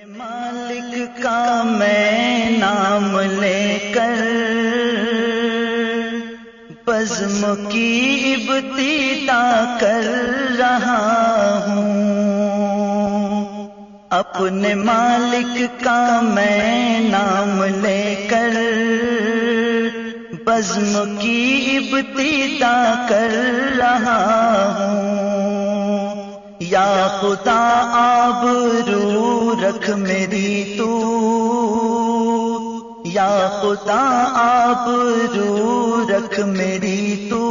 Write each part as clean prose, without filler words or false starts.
مالک کا میں نام لے کر بزم کی ابتدا کر رہا ہوں، اپنے مالک کا میں نام لے کر بزم کی ابتدا کر رہا ہوں۔ یا خدا آبرو رکھ میری تو، یا خدا آبرو رکھ میری تو،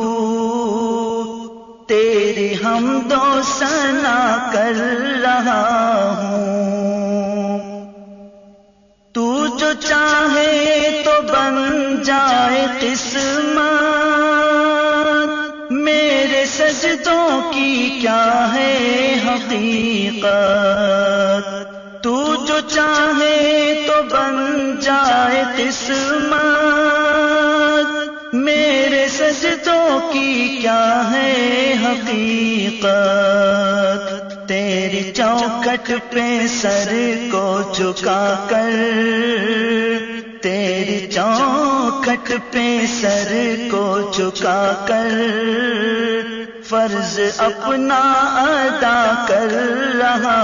تیری حمد و ثنا کر رہا ہوں۔ تو جو چاہے تو بن جائے قسمت، میرے سجدوں کی کیا ہے حقیقت۔ تو جو چاہے تو بن جائے قسمت، میرے سجدوں کی کیا ہے حقیقت۔ تیری چوکھٹ پہ سر کو جھکا کر، تیری چوکھٹ پہ سر کو جھکا کر فرض اپنا ادا کر رہا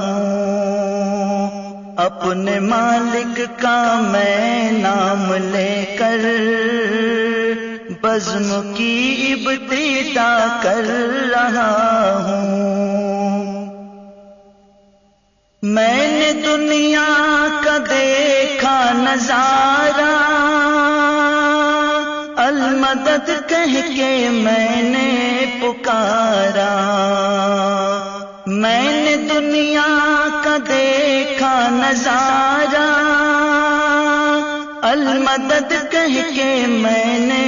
ہوں۔ اپنے مالک کا میں نام لے کر بزم کی ابتدا کر رہا ہوں۔ میں نے دنیا کا دیکھا نظارہ، المدد کہہ کے میں نے پکارا۔ میں نے دنیا کا دیکھا نظارہ، المدد کہہ کے میں نے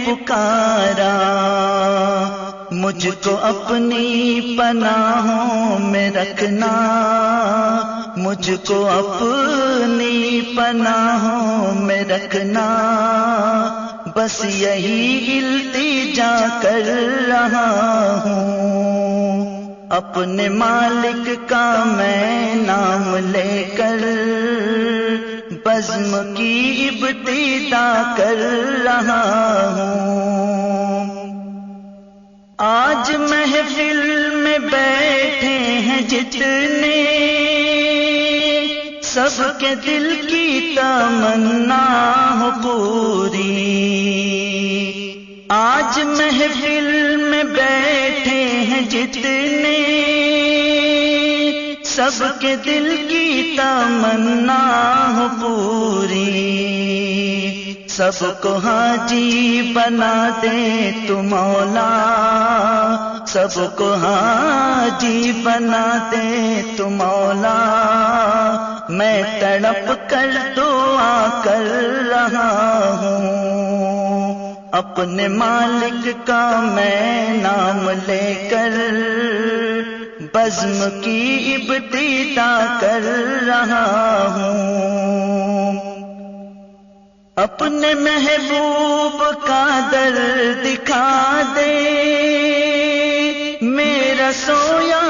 پکارا۔ مجھ کو اپنی پناہوں میں رکھنا، مجھ کو اپنی پناہوں میں رکھنا، بس یہی التجا کر رہا ہوں۔ اپنے مالک کا میں نام لے کر بزم کی ابتدا کر رہا ہوں۔ آج محفل میں بیٹھے ہیں جتنے، سب کے دل کی تمنا ہو پوری۔ آج محفل میں بیٹھے ہیں جتنے، سب کے دل کی تمنا ہو پوری۔ سب کو حاجی بنا دے تو مولا، سب کو حاجی بنا دے تو مولا، میں تڑپ کر دعا کر رہا ہوں۔ اپنے مالک کا میں نام لے کر بزم کی ابتدا کر رہا ہوں۔ اپنے محبوب کا در دکھا دے، میرا سویا